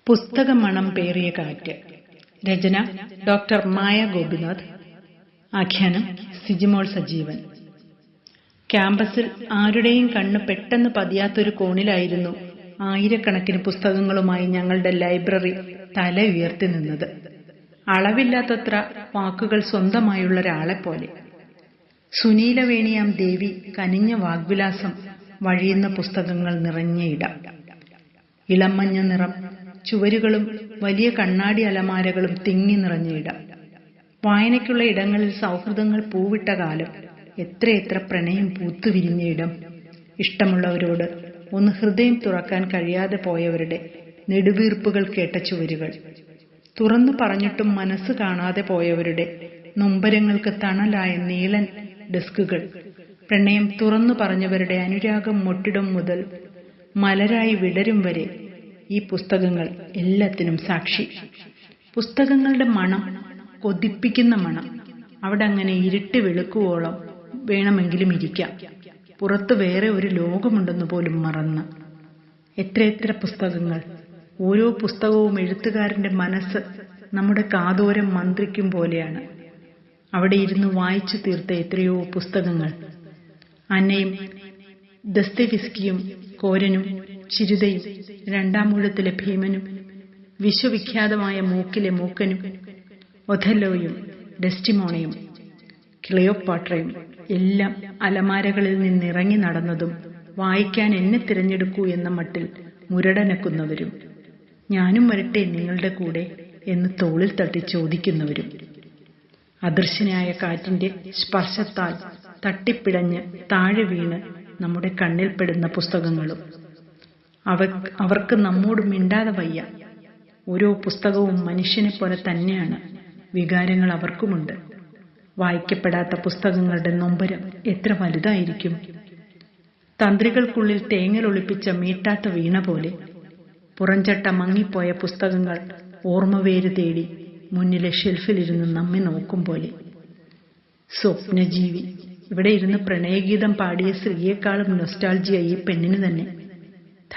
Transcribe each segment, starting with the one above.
പുസ്തകമണം പേറിയ കാറ്റ്. രചന ഡോക്ടർ മായ ഗോപിനാഥ്. ആഖ്യാനം സിജിമോൾ സജീവൻ. ക്യാമ്പസിൽ ആരുടെയും കണ്ണ് പെട്ടെന്ന് പതിയാത്തൊരു കോണിലായിരുന്നു ആയിരക്കണക്കിന് പുസ്തകങ്ങളുമായി ഞങ്ങളുടെ ലൈബ്രറി തല ഉയർത്തി നിന്നത്. അളവില്ലാത്തത്ര വാക്കുകൾ സ്വന്തമായുള്ള ഒരാളെപ്പോലെ. സുനീലവേണിയാം ദേവി കനിഞ്ഞ വാഗ്വിലാസം വഴിയുന്ന പുസ്തകങ്ങൾ നിറഞ്ഞ ഇടം. ഇളമഞ്ഞ നിറം ചുവരുകളും വലിയ കണ്ണാടി അലമാരകളും തിങ്ങി നിറഞ്ഞ ഇടം. വായനയ്ക്കുള്ള ഇടങ്ങളിൽ സൗഹൃദങ്ങൾ പൂവിട്ട കാലം. എത്രയെത്ര പ്രണയം പൂത്തുവിരിഞ്ഞ ഇടം. ഇഷ്ടമുള്ളവരോട് ഒന്ന് ഹൃദയം തുറക്കാൻ കഴിയാതെ പോയവരുടെ നെടുവീർപ്പുകൾ കേട്ട ചുവരുകൾ. തുറന്നു പറഞ്ഞിട്ടും മനസ്സ് കാണാതെ പോയവരുടെ നൊമ്പരങ്ങൾക്ക് തണലായ നീളൻ ഡെസ്കുകൾ. പ്രണയം തുറന്നു പറഞ്ഞവരുടെ അനുരാഗം മൊട്ടിടം മുതൽ മലരായി വിടരും വരെ ഈ പുസ്തകങ്ങൾ എല്ലാത്തിനും സാക്ഷി. പുസ്തകങ്ങളുടെ മണം, കൊതിപ്പിക്കുന്ന മണം. അവിടെ അങ്ങനെ ഇരുട്ട് വെളുക്കുവോളം വേണമെങ്കിലും ഇരിക്കാം. പുറത്ത് വേറെ ഒരു ലോകമുണ്ടെന്ന് പോലും മറന്ന്. എത്രയെത്ര പുസ്തകങ്ങൾ. ഓരോ പുസ്തകവും എഴുത്തുകാരന്റെ മനസ്സ് നമ്മുടെ കാതോരം മന്ത്രിക്കും പോലെയാണ്. അവിടെ ഇരുന്ന് വായിച്ചു തീർത്ത എത്രയോ പുസ്തകങ്ങൾ. അന്നയും ദസ്തേവിസ്കിയും കോരനും ചിരുതയും രണ്ടാമൂഴത്തിലെ ഭീമനും വിശ്വവിഖ്യാതമായ മൂക്കിലെ മൂക്കനും ഒഥല്ലോയും ഡെസ്റ്റിമോണയും ക്ലിയോപാട്രയും എല്ലാം അലമാരകളിൽ നിന്നിറങ്ങി നടന്നതും വായിക്കാൻ എന്നെ തിരഞ്ഞെടുക്കൂ എന്ന മട്ടിൽ മുരടനക്കുന്നവരും ഞാനും വരട്ടെ നിങ്ങളുടെ കൂടെ എന്ന് തോളിൽ തട്ടി ചോദിക്കുന്നവരും. അദൃശ്യനായ കാറ്റിന്റെ സ്പർശത്താൽ തട്ടിപ്പിടഞ്ഞ് താഴെ വീണ് നമ്മുടെ കണ്ണിൽപ്പെടുന്ന പുസ്തകങ്ങളും. അവർക്ക് നമ്മോട് മിണ്ടാതെ വയ്യ. ഓരോ പുസ്തകവും മനുഷ്യനെ പോലെ തന്നെയാണ്. വികാരങ്ങൾ അവർക്കുമുണ്ട്. വായിക്കപ്പെടാത്ത പുസ്തകങ്ങളുടെ നൊമ്പരം എത്ര വലുതായിരിക്കും. തന്ത്രികൾക്കുള്ളിൽ തേങ്ങലൊളിപ്പിച്ച മീട്ടാത്ത വീണ പോലെ. പുറംചട്ട മങ്ങിപ്പോയ പുസ്തകങ്ങൾ ഓർമ്മവേര് തേടി മുന്നിലെ ഷെൽഫിലിരുന്ന് നമ്മെ നോക്കും പോലെ. സ്വപ്നജീവി. ഇവിടെ ഇരുന്ന് പ്രണയഗീതം പാടിയ സ്ത്രീയെക്കാളും നൊസ്റ്റാൾജിയ ഈ പെണ്ണിന് തന്നെ.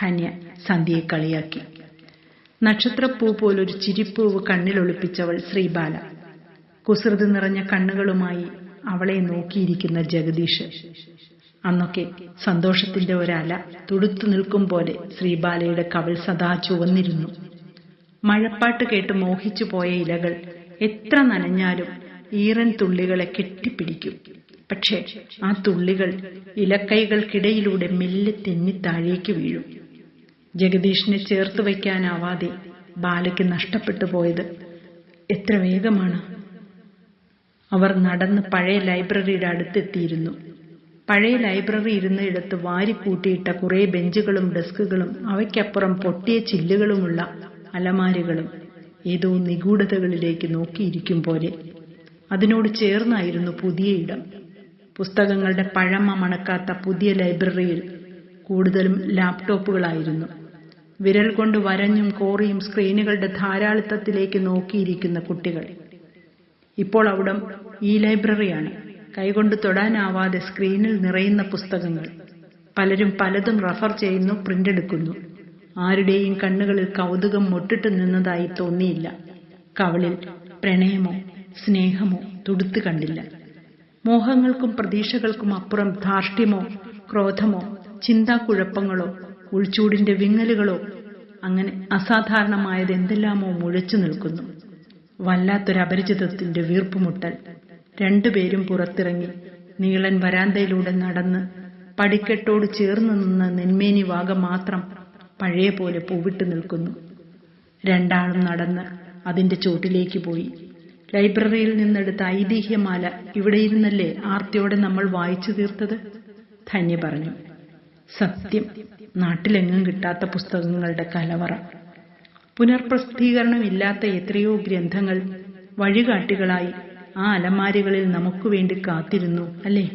ധന്യ സന്ധ്യയെ കളിയാക്കി. നക്ഷത്രപ്പൂ പോലൊരു ചിരിപ്പൂവ് കണ്ണിലൊളിപ്പിച്ചവൾ ശ്രീബാല. കുസൃതി നിറഞ്ഞ കണ്ണുകളുമായി അവളെ നോക്കിയിരിക്കുന്ന ജഗദീഷ്. അന്നൊക്കെ സന്തോഷത്തിന്റെ ഒരല തുടുത്തു നിൽക്കും പോലെ ശ്രീബാലയുടെ കവിൾ സദാ ചുവന്നിരുന്നു. മഴപ്പാട്ട് കേട്ട് മോഹിച്ചു പോയ ഇലകൾ എത്ര നനഞ്ഞാലും ഈറൻ തുള്ളികളെ കെട്ടിപ്പിടിക്കും. പക്ഷേ ആ തുള്ളികൾ ഇലക്കൈകൾക്കിടയിലൂടെ മെല്ലെ തെന്നി താഴേക്ക് വീഴും. ജഗദീഷിനെ ചേർത്ത് വയ്ക്കാനാവാതെ ബാലയ്ക്ക് നഷ്ടപ്പെട്ടു പോയത് എത്ര വേഗമാണ്. അവർ നടന്ന് പഴയ ലൈബ്രറിയുടെ അടുത്തെത്തിയിരുന്നു. പഴയ ലൈബ്രറി ഇരുന്ന ഇടത്ത് വാരിക്കൂട്ടിയിട്ട കുറെ ബെഞ്ചുകളും ഡെസ്കുകളും അവയ്ക്കപ്പുറം പൊട്ടിയ ചില്ലുകളുമുള്ള അലമാരികളും ഏതോ നിഗൂഢതകളിലേക്ക് നോക്കിയിരിക്കും പോലെ. അതിനോട് ചേർന്നായിരുന്നു പുതിയ ഇടം. പുസ്തകങ്ങളുടെ പഴമ മണക്കാത്ത പുതിയ ലൈബ്രറിയിൽ കൂടുതലും ലാപ്ടോപ്പുകളായിരുന്നു. വിരൽ കൊണ്ട് വരഞ്ഞും കോറിയും സ്ക്രീനുകളുടെ ധാരാളിത്തത്തിലേക്ക് നോക്കിയിരിക്കുന്ന കുട്ടികൾ. ഇപ്പോൾ അവിടം ഈ ലൈബ്രറിയാണ്. കൈകൊണ്ട് തൊടാനാവാതെ സ്ക്രീനിൽ നിറയുന്ന പുസ്തകങ്ങൾ. പലരും പലതും റഫർ ചെയ്യുന്നു, പ്രിന്റെടുക്കുന്നു. ആരുടെയും കണ്ണുകളിൽ കൗതുകം മൊട്ടിട്ട് നിന്നതായി തോന്നിയില്ല. കവളിൽ പ്രണയമോ സ്നേഹമോ തുടുത്തു കണ്ടില്ല. മോഹങ്ങൾക്കും പ്രതീക്ഷകൾക്കും അപ്പുറം ധാർഷ്ട്യമോ ക്രോധമോ ചിന്താക്കുഴപ്പങ്ങളോ ഉൾച്ചൂടിന്റെ വിങ്ങലുകളോ, അങ്ങനെ അസാധാരണമായത് എന്തെല്ലാമോ മുഴച്ചു നിൽക്കുന്നു. വല്ലാത്തൊരപരിചിതത്തിന്റെ വീർപ്പുമുട്ടൽ. രണ്ടുപേരും പുറത്തിറങ്ങി നീളൻ വരാന്തയിലൂടെ നടന്ന് പടിക്കെട്ടോട് ചേർന്ന് നിന്ന നെന്മേനി വാഗ മാത്രം പഴയ പോലെ പൂവിട്ട് നിൽക്കുന്നു. രണ്ടാളും നടന്ന് അതിന്റെ ചോട്ടിലേക്ക് പോയി. ലൈബ്രറിയിൽ നിന്നെടുത്ത ഐതിഹ്യമാല ഇവിടെയിരുന്നല്ലേ ആർത്തിയോടെ നമ്മൾ വായിച്ചു തീർത്തത്? ധന്യ പറഞ്ഞു. സത്യം, നാട്ടിലെങ്ങും കിട്ടാത്ത പുസ്തകങ്ങളുടെ കലവറ. പുനർപ്രസിദ്ധീകരണമില്ലാത്ത എത്രയോ ഗ്രന്ഥങ്ങൾ വഴികാട്ടികളായി ആ അലമാരികളിൽ നമുക്ക് വേണ്ടി കാത്തിരുന്നു അല്ലേ?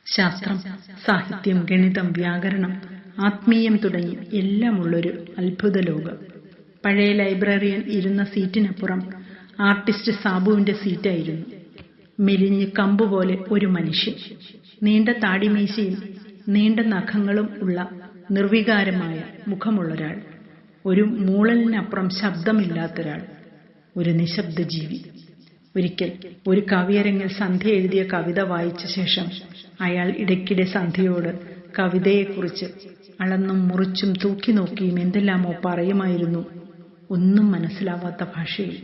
ശാസ്ത്രം, സാഹിത്യം, ഗണിതം, വ്യാകരണം, ആത്മീയം തുടങ്ങി എല്ലാമുള്ളൊരു അത്ഭുത ലോകം. പഴയ ലൈബ്രറിയൻ ഇരുന്ന സീറ്റിനപ്പുറം ആർട്ടിസ്റ്റ് സാബുവിന്റെ സീറ്റായിരുന്നു. മെലിഞ്ഞ് കമ്പുപോലെ ഒരു മനുഷ്യൻ. നീണ്ട താടിമീശയും നീണ്ട നഖങ്ങളും ഉള്ള നിർവികാരമായ മുഖമുള്ളൊരാൾ. ഒരു മൂളലിനപ്പുറം ശബ്ദമില്ലാത്തൊരാൾ, ഒരു നിശബ്ദ ജീവി. ഒരിക്കൽ ഒരു കവിയരങ്ങിൽ സന്ധ്യ എഴുതിയ കവിത വായിച്ച ശേഷം അയാൾ ഇടയ്ക്കിടെ സന്ധ്യയോട് കവിതയെക്കുറിച്ച് അളന്നും മുറിച്ചും തൂക്കി നോക്കിയും എന്തെല്ലാമോ പറയുമായിരുന്നു, ഒന്നും മനസ്സിലാവാത്ത ഭാഷയിൽ.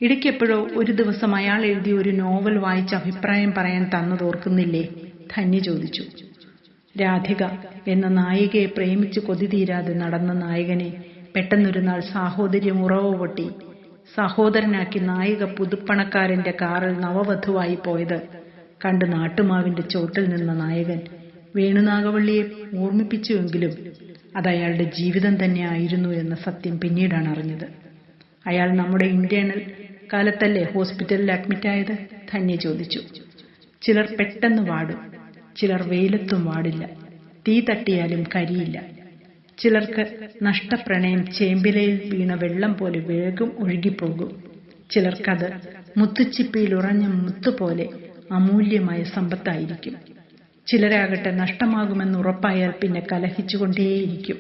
ഇടയ്ക്കെപ്പോഴോ ഒരു ദിവസം അയാൾ എഴുതിയ ഒരു നോവൽ വായിച്ച് അഭിപ്രായം പറയാൻ തന്നതോർക്കുന്നില്ലേ? ധന്യ ചോദിച്ചു. രാധിക എന്ന നായികയെ പ്രേമിച്ച് കൊതി തീരാതെ നടന്ന നായകനെ പെട്ടെന്നൊരു നാൾ സാഹോദര്യം ഉറവ പൊട്ടി സഹോദരനാക്കി നായിക പുതുപ്പണക്കാരന്റെ കാറിൽ നവവധുവായി പോയത് കണ്ട് നാട്ടുമാവിന്റെ ചോട്ടിൽ നിന്ന നായകൻ വേണുനാഗവള്ളിയെ ഓർമ്മിപ്പിച്ചുവെങ്കിലും അതയാളുടെ ജീവിതം തന്നെ ആയിരുന്നു എന്ന സത്യം പിന്നീടാണ് അറിഞ്ഞത്. അയാൾ നമ്മുടെ ഇന്റേണൽ കാലത്തല്ലേ ഹോസ്പിറ്റലിൽ അഡ്മിറ്റായത്? ധന്യ ചോദിച്ചു. ചിലർ പെട്ടെന്ന് വാടും, ചിലർ വെയിലത്തും വാടില്ല, തീ തട്ടിയാലും കരിയില്ല. ചിലർക്ക് നഷ്ടപ്രണയം ചേമ്പിലയിൽ വീണ വെള്ളം പോലെ വേഗം ഒഴുകിപ്പോകും. ചിലർക്കത് മുത്തുച്ചിപ്പിയിൽ ഉറഞ്ഞ മുത്തുപോലെ അമൂല്യമായ സമ്പത്തായിരിക്കും. ചിലരാകട്ടെ നഷ്ടമാകുമെന്ന് ഉറപ്പായാൽ പിന്നെ കലഹിച്ചുകൊണ്ടേയിരിക്കും,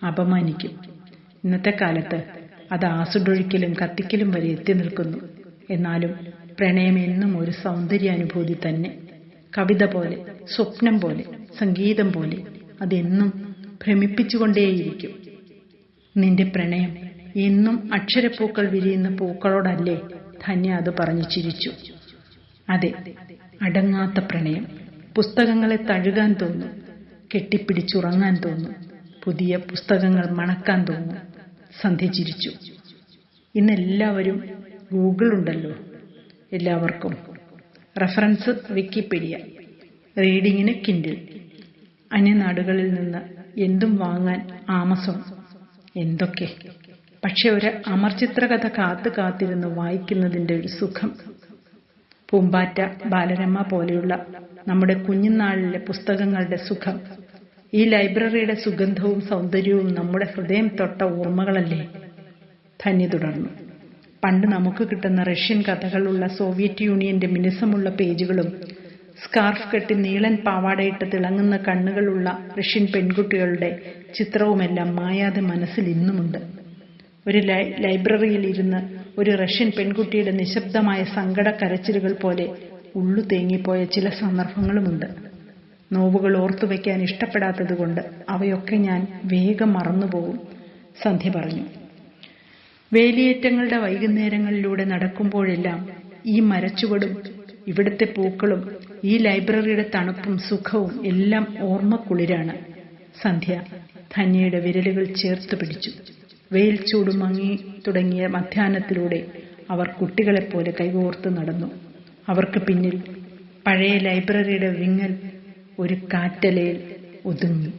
അപമാനിക്കും. ഇന്നത്തെ കാലത്ത് അത് ആസുഡൊഴിക്കലും കത്തിക്കലും വരെ എത്തി നിൽക്കുന്നു. എന്നാലും പ്രണയം എന്നും ഒരു സൗന്ദര്യാനുഭൂതി തന്നെ. കവിത പോലെ, സ്വപ്നം പോലെ, സംഗീതം പോലെ അതെന്നും ഭ്രമിപ്പിച്ചുകൊണ്ടേയിരിക്കും. നിന്റെ പ്രണയം എന്നും അക്ഷരപ്പൂക്കൾ വിരിയുന്ന പൂക്കളോടല്ലേ? ധന്യ അത് പറഞ്ഞു ചിരിച്ചു. അതെ, അടങ്ങാത്ത പ്രണയം. പുസ്തകങ്ങളെ തഴുകാൻ തോന്നും, കെട്ടിപ്പിടിച്ചുറങ്ങാൻ തോന്നും, പുതിയ പുസ്തകങ്ങൾ മണക്കാൻ തോന്നും. സന്ധ്യ ചിരിച്ചു. ഇന്നെല്ലാവരും ഗൂഗിൾ ഉണ്ടല്ലോ, എല്ലാവർക്കും. റഫറൻസ് വിക്കിപീഡിയ, റീഡിങ്ങിന് കിൻഡിൽ, അന്യനാടുകളിൽ നിന്ന് എന്തും വാങ്ങാൻ ആമസോൺ, എന്തൊക്കെ. പക്ഷെ ഒരു അമർചിത്രകഥ കാത്തിരുന്ന് വായിക്കുന്നതിൻ്റെ ഒരു സുഖം. പൂമ്പാറ്റ, ബാലരമ പോലെയുള്ള നമ്മുടെ കുഞ്ഞുനാളിലെ പുസ്തകങ്ങളുടെ സുഖം. ഈ ലൈബ്രറിയുടെ സുഗന്ധവും സൗന്ദര്യവും നമ്മുടെ ഹൃദയം തൊട്ട ഓർമ്മകളല്ലേ? ധന്യ തുടർന്നു. പണ്ട് നമുക്ക് കിട്ടുന്ന റഷ്യൻ കഥകളുള്ള സോവിയറ്റ് യൂണിയന്റെ മിനുസമുള്ള പേജുകളും സ്കാർഫ് കെട്ടി നീളൻ പാവാടയിട്ട് തിളങ്ങുന്ന കണ്ണുകളുള്ള റഷ്യൻ പെൺകുട്ടികളുടെ ചിത്രവുമെല്ലാം മായാതെ മനസ്സിൽ ഇന്നുമുണ്ട്. ഒരു ലൈബ്രറിയിൽ ഇരുന്ന് ഒരു റഷ്യൻ പെൺകുട്ടിയുടെ നിശബ്ദമായ സങ്കട കരച്ചിലുകൾ പോലെ ഉള്ളു തേങ്ങിപ്പോയ ചില സന്ദർഭങ്ങളുമുണ്ട്. നോവുകൾ ഓർത്തുവെക്കാൻ ഇഷ്ടപ്പെടാത്തതുകൊണ്ട് അവയൊക്കെ ഞാൻ വേഗം മറന്നുപോകും, സന്ധ്യ പറഞ്ഞു. വേലിയേറ്റങ്ങളുടെ വൈകുന്നേരങ്ങളിലൂടെ നടക്കുമ്പോഴെല്ലാം ഈ മരച്ചുവടും ഇവിടുത്തെ പൂക്കളും ഈ ലൈബ്രറിയുടെ തണുപ്പും സുഖവും എല്ലാം ഓർമ്മക്കുളിരാണ്. സന്ധ്യ ധന്യയുടെ വിരലുകൾ ചേർത്ത് പിടിച്ചു. വെയിൽ ചൂട് മങ്ങി തുടങ്ങിയ മധ്യാഹ്നത്തിലൂടെ അവർ കുട്ടികളെപ്പോലെ കൈകോർത്ത് നടന്നു. അവർക്ക് പിന്നിൽ പഴയ ലൈബ്രറിയുടെ വിങ്ങൽ ഒരു കാറ്റലയിൽ ഒതുങ്ങി.